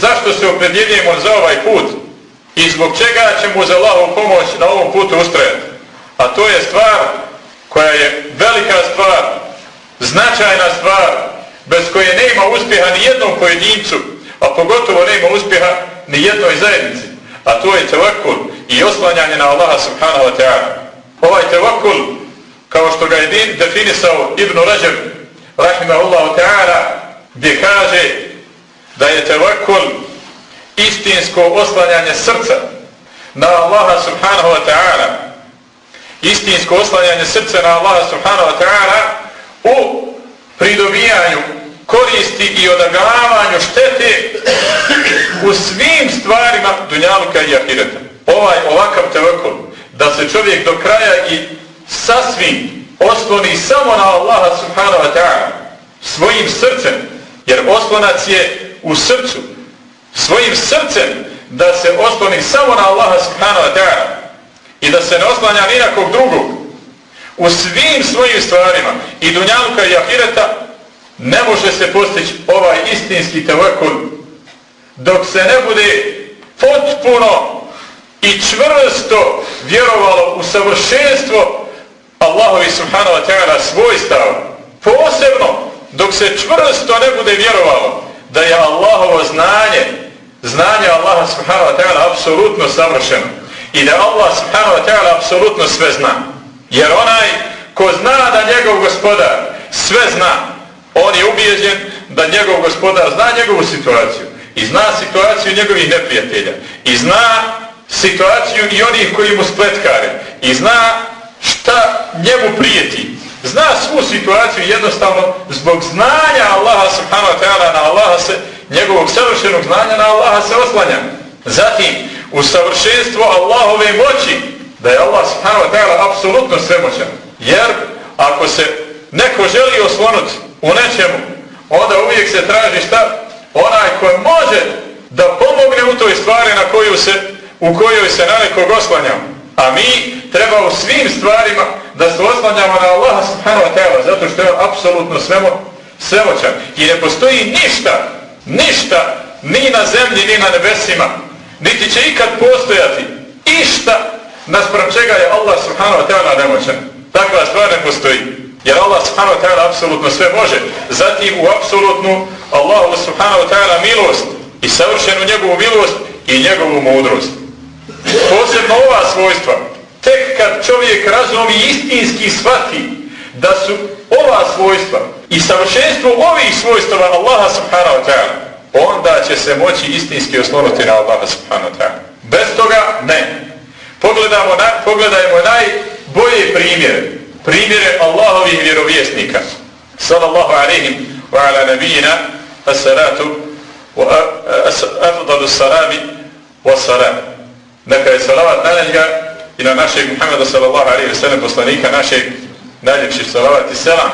Zašto se opredjeljujemo za ovaj put i zbog čega ćemo uz Allahovu pomoć na ovom putu ustrajati? A to je stvar koja je velika stvar, značajna stvar, bez koje nema uspjeha ni jednom pojedincu, a pogotovo nema uspjeha ni jednoj zajednici. A to je tevakul i oslanjanje na Allaha subhanahu wa ta'ala. Ovaj tevakul, kao što ga je definisao Ibn Rajab rahimahullahu ta'ala, gdje kaže da je tevakul istinsko oslanjanje srca na Allaha subhanahu wa ta'ala, istinsko oslanjanje srca na Allaha subhanahu wa ta'ala u pridobijanju koristi i odagravanju štete u svim stvarima dunjaluka i ahireta. Ovakav tevakul, da se čovjek do kraja i sasvim osloni samo na Allaha subhanahu wa ta'ala svojim srcem, jer oslonac je u srcu, svojim srcem da se osloni samo na Allaha subhanahu wa ta'ala i da se ne oslanja ni na kog drugog u svim svojim stvarima i dunjaluka i ahireta, ne može se postići ovaj istinski tevakul dok se ne bude potpuno i čvrsto vjerovalo u savršenstvo Allahovi subhanahu wa ta'ala svojstava. Posebno dok se čvrsto ne bude vjerovalo da je Allahovo znanje Allaha subhanahu wa ta'ala apsolutno savršeno i da Allah subhanahu wa ta'ala apsolutno sve zna. Jer onaj ko zna da njegov gospodar sve zna, on je ubijeđen da njegov gospodar zna njegovu situaciju i zna situaciju njegovih neprijatelja i zna situaciju i onih koji mu spletkare i zna šta njemu prijeti. Zna svu situaciju jednostavno zbog znanja Allaha subhanahu wa ta'ala na Allaha se, njegovog savršenog znanja na Allaha se oslanja. Zatim, u savršenstvo Allahove moći, da je Allah subhanahu wa ta'ala apsolutno svemoćan. Jer ako se neko želi oslonuti u nečemu, onda uvijek se traži šta? Onaj koji može da pomogne u toj stvari u kojoj se na nekog oslanjamo. A mi treba u svim stvarima da se oslanjamo na Allaha subhanahu wa ta'ala, zato što je apsolutno svemoćan. I ne postoji ništa, ni na zemlji, ni na nebesima, niti će ikad postojati išta naspram čega je Allah subhanahu wa ta'ala nemoćan. Takva stvar ne postoji. Jer Allah subhanahu wa ta'ala apsolutno sve može. Zatim u apsolutnu Allahu subhanahu wa ta'ala milost i savršenu njegovu milost i njegovu mudrost. Posebno ova svojstva, tek kad čovjek razumi istinski shvati da su ova svojstva i savršenstvo ovih svojstava Allaha subhanahu wa ta'ala, onda će se moći istinski oslonuti na Allaha subhanahu wa ta'ala. Bez toga ne. Pogledajmo najbolje primjere Allahovih vjerovjesnika. Sallallahu alejhi wa ala nabijina as-salatu wa afdalu salami wa salam. Neka je salavat na njega i na našeg Muhammeda sallallahu alejhi ve sellem, poslanika našeg, najljepši salavat i selam.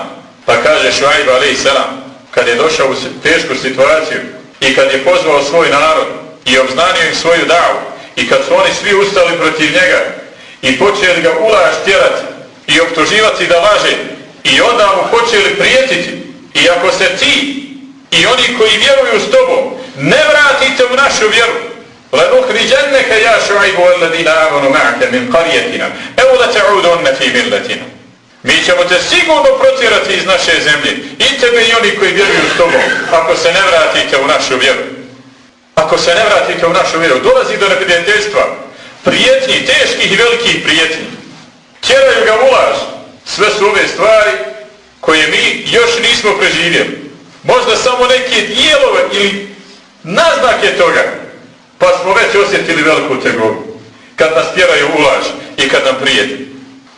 Pa kaže Šuajb alejhi selam, kad je došao u tešku situaciju i kad je pozvao svoj narod i obznanio im svoju davu i kad su oni svi ustali protiv njega i počeli ga u laž tjerati i optuživati da laže i onda mu počeli prijetiti, i ako se ti i oni koji vjeruju s tobom ne vratite u našu vjeru, لَنُخْرِجَنَّكَ يَا شُعَيْبُ وَالَّذِينَ آمَنُوا مَعَكَ مِنْ قَرْيَتِنَا أَوْ لَتَعُودُنَّ فِي مِلَّتِنَا. Mi ćemo te sigurno protjerati iz naše zemlje, i tebe i oni koji vjeruju s tobom, ako se ne vratite u našu vjeru. Ako se ne vratite u našu vjeru, dolazi do neprijateljstva, prijetnji, teških i velikih prijetnji. Tjeraju ga u laž. Sve su ove stvari koje mi još nismo preživjeli. Možda samo neke dijelove ili naznake toga, pa smo već osjetili veliku tegobu kad nas tjeraju u laž i kad nam prijeti.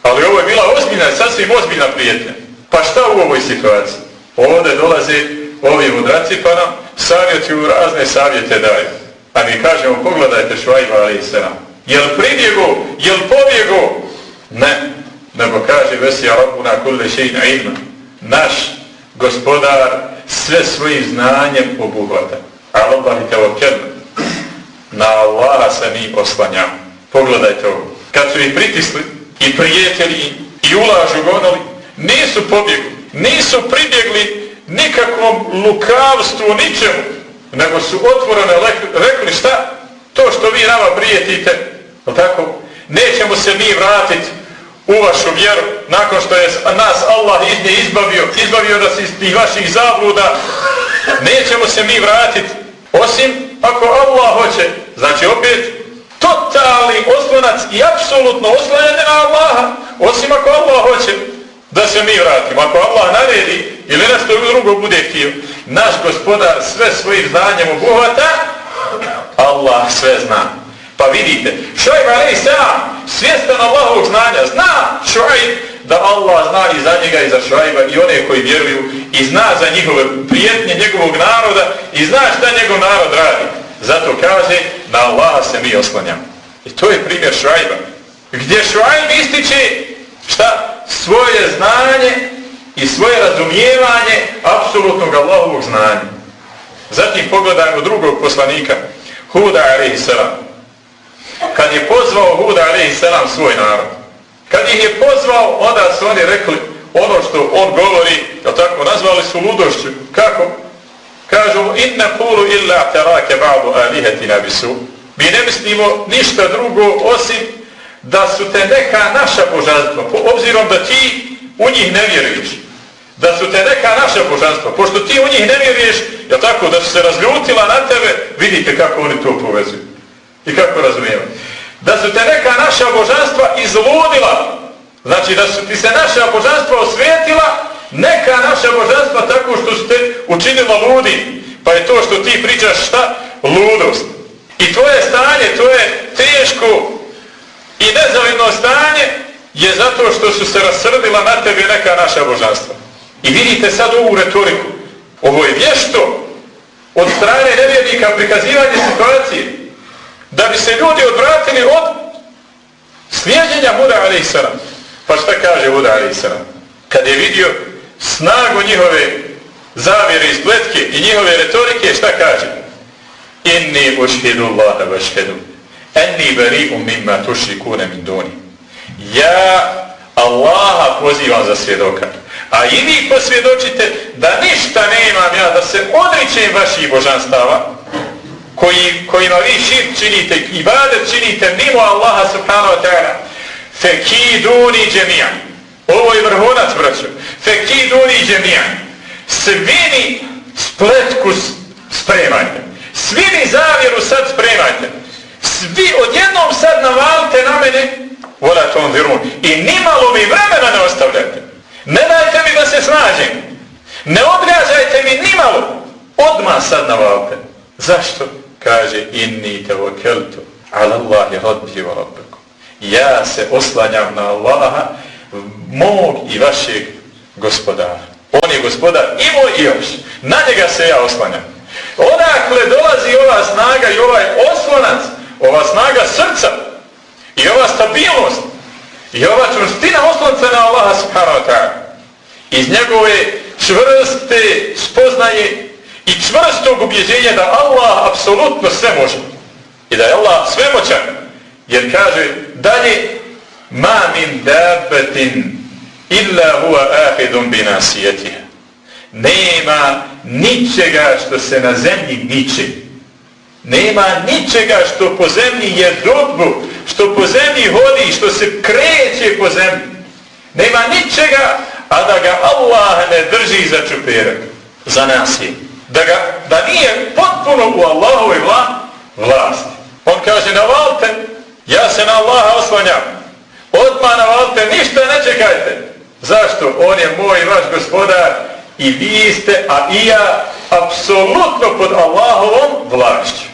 Ali ovo je bila ozbiljna, sasvim ozbiljna prijetnja. Pa šta u ovoj situaciji? Ovdje dolaze ovi mudraci pa nam savjetuju, razne savjete daju. A mi kažemo, pogledajte Šuajba alejhi selam. Jel pribjego, jel pobjego? Ne. Nego kaže, vesija rabbuna kulle šejin ilma. Naš gospodar sve svojim znanjem obuhvata. Allahi tevakkelna. Na Allaha se mi oslanjamo. Pogledajte ovo. Kad su ih pritisli i prijetili i u lažu gonili, nisu pobjegli, nisu pribjegli nikakvom lukavstvu, ničemu, nego su otvoreno rekli šta? To što vi nama prijetite, tako? Nećemo se mi vratiti u vašu vjeru nakon što je nas Allah iz nje izbavio nas iz tih vaših zabluda. Nećemo se mi vratiti osim ako Allah hoće. Znači opet totalni oslonac i apsolutno oslanjanje na Allaha, osim ako Allah hoće da se mi vratimo. Ako Allah naredi ili nešto drugo bude htio, naš gospodar sve svojim znanjem obuhvata, Allah sve zna. Pa vidite, Šuajb alejhi selam svjestan Allahovog znanja, zna Šuajb da Allah zna i za njega i za Šuajba i one koji vjeruju i zna za njihove prijetnje njegovog naroda i zna šta njegov narod radi. Zato kaže, na Allaha se mi oslanjamo. I to je primjer Šuajba, gdje Šuajb ističe šta? Svoje znanje i svoje razumijevanje apsolutnog Allahovog znanja. Zatim pogledajmo drugog poslanika, Huda alejhi selam. Kad je pozvao Huda alejhi selam svoj narod, kad ih je pozvao, onda su oni rekli ono što on govori, tako nazvali su ludošću. Kako? Kažu, in naqulu illa taraka ba'du alihatina bisu. Mi ne mislimo ništa drugo osim da su te neka naša božanstva, obzirom da ti u njih ne vjeruješ, da su te neka naša božanstva, pošto ti u njih ne vjeruješ, je tako, da su se razljutila na tebe, vidite kako oni to povezuju i kako razumijevaju. Da su te neka naša božanstva izludila, znači da su ti se naša božanstva osvetila, neka naša božanstva tako što su te učinila ludi, pa je to što ti pričaš šta? Ludost. I tvoje stanje, to je teško i nezavidno stanje je zato što su se rasrdila na tebe neka naša božanstva. I vidite sad ovu retoriku. Ovo je vješto od strane nevjernika prikazivanje situacije da bi se ljudi odvratili od slijeđenja Huda alejhi selam. Pa šta kaže Huda alejhi selam? Kad je vidio snagu njihove zavjere i spletke i njihove retorike, šta kaže? Inni ušhidu Allaha vašhedu enni bari'um mimma tušrikune min duni. Ja Allaha pozivam za svjedoka, a i vi posvjedočite da ništa nemam ja da se odričem vaših božanstava kojima vi širk činite, ibadet činite mimo Allaha subhanahu wa ta'ala. Fekiduni džemijan. Ovo je vrhunac, braćo. Fekiduni džemijan. Svini spletku spremajte. Svini zavjeru sad spremajte. Svi odjednom sad navalite na mene. Vola tom virun. I nimalo mi vremena ne ostavljajte. Ne dajte mi da se snažim. Ne odgađajte mi nimalo. Odmah sad navalite. Zašto? Kaže, inni tawakkaltu ala Allahi rabbi wa rabbikum. Ja se oslanjam na Allaha, mog i vašeg gospodara. On je gospodar i moj i vaš. Na njega se ja oslanjam. Odakle dolazi ova snaga i ovaj oslonac, ova snaga srca i ova stabilnost i ova čvrstina oslonca na Allaha subhanahu wa ta'ala. Iz njegove čvrste spoznaje i čvrstog ubjeđenja da Allah apsolutno sve može i da je Allah svemoćan, jer kaže dalje ma min dabbatin illa huwa ahidun bi nasiyatiha. Nema ničega što se na zemlji miče, nema ničega što po zemlji je dodbu, što po zemlji hodi, što se kreće po zemlji, nema ničega a da ga Allah ne drži za čuperak, za nasije. Da nije potpuno u Allahovoj vlasti. On kaže, navalite, ja se na Allaha oslanjam. Odmah navalite, ništa ne čekajte. Zašto? On je moj i vaš gospodar i vi ste, a i ja, apsolutno pod Allahovom vlašću.